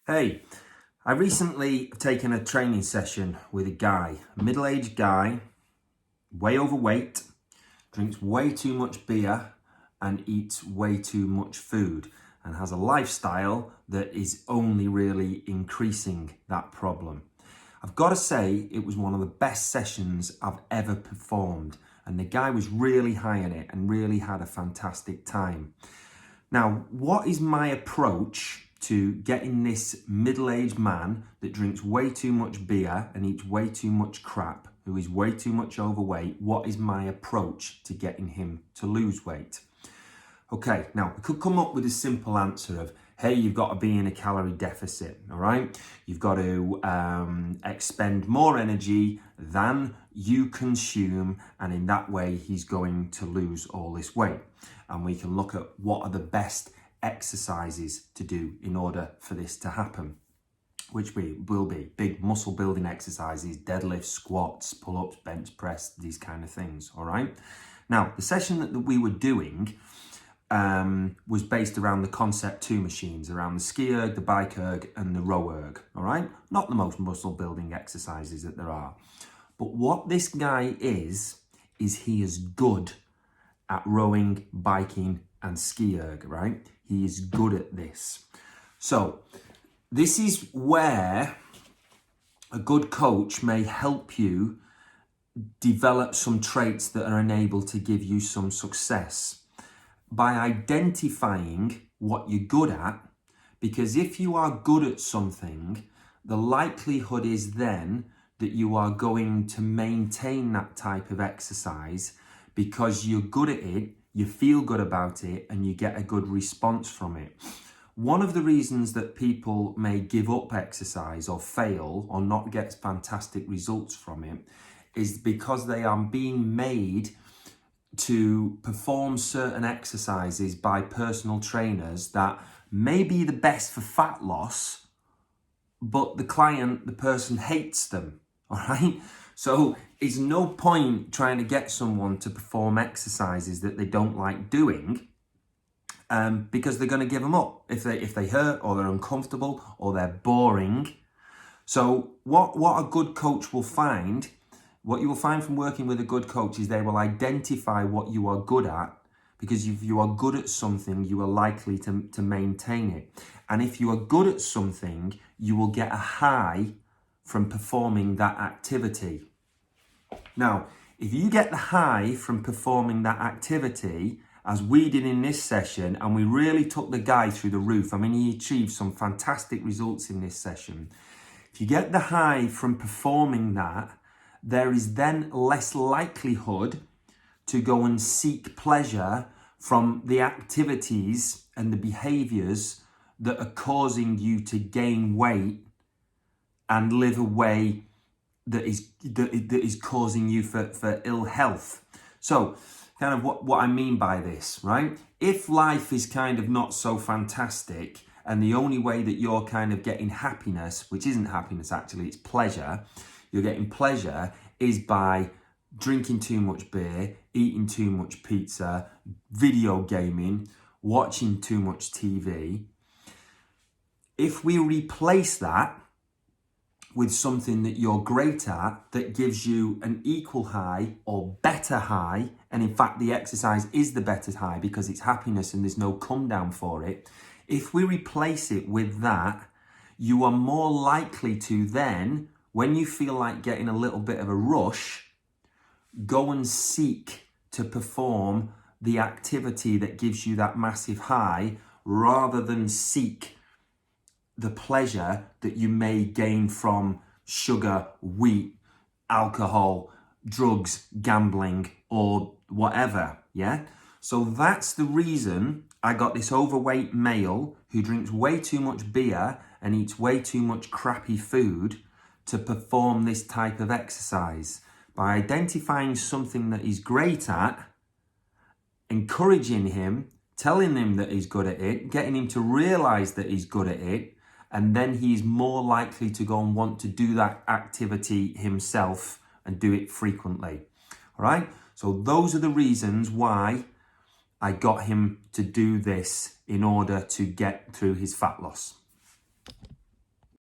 Hey, I recently have taken a training session with a middle-aged guy, way overweight, drinks way too much beer and eats way too much food and has a lifestyle that is only really increasing that problem. I've got to say it was one of the best sessions I've ever performed, and the guy was really high in it and really had a fantastic time. Now, what is my approach to getting this middle-aged man that drinks way too much beer and eats way too much crap, who is way too much overweight? What is my approach to getting him to lose weight? Okay, now we could come up with a simple answer of, hey, you've got to be in a calorie deficit, all right? You've got to expend more energy than you consume, and in that way, he's going to lose all this weight. And we can look at what are the best exercises to do in order for this to happen, which will be big muscle building exercises, deadlifts, squats, pull-ups, bench press, these kind of things, all right? Now, the session that we were doing was based around the Concept 2 machines, around the ski erg, the bike erg, and the row erg, all right? Not the most muscle building exercises that there are. But what this guy is he is good at rowing, biking, and ski erg, right? He is good at this. So this is where a good coach may help you develop some traits that are enabled to give you some success by identifying what you're good at, because if you are good at something, the likelihood is then that you are going to maintain that type of exercise because you're good at it, you feel good about it, and you get a good response from it. One of the reasons that people may give up exercise or fail or not get fantastic results from it is because they are being made to perform certain exercises by personal trainers that may be the best for fat loss, but the person hates them, all right? So it's no point trying to get someone to perform exercises that they don't like doing, because they're going to give them up if they hurt or they're uncomfortable or they're boring. So what a good coach will find, what you will find from working with a good coach, is they will identify what you are good at, because if you are good at something, you are likely to maintain it. And if you are good at something, you will get a high from performing that activity. Now, if you get the high from performing that activity, as we did in this session, and we really took the guy through the roof, I mean, he achieved some fantastic results in this session. If you get the high from performing that, there is then less likelihood to go and seek pleasure from the activities and the behaviors that are causing you to gain weight and live a way that is causing you for ill health. So kind of what I mean by this, right? If life is kind of not so fantastic, and the only way that you're kind of getting happiness, which isn't happiness actually, it's pleasure, you're getting pleasure is by drinking too much beer, eating too much pizza, video gaming, watching too much TV. If we replace that with something that you're great at, that gives you an equal high or better high, and in fact the exercise is the better high because it's happiness and there's no come down for it. If we replace it with that, you are more likely to then, when you feel like getting a little bit of a rush, go and seek to perform the activity that gives you that massive high, rather than seek the pleasure that you may gain from sugar, wheat, alcohol, drugs, gambling, or whatever, yeah? So that's the reason I got this overweight male who drinks way too much beer and eats way too much crappy food to perform this type of exercise. By identifying something that he's great at, encouraging him, telling him that he's good at it, getting him to realize that he's good at it, and then he's more likely to go and want to do that activity himself and do it frequently. All right? So those are the reasons why I got him to do this in order to get through his fat loss.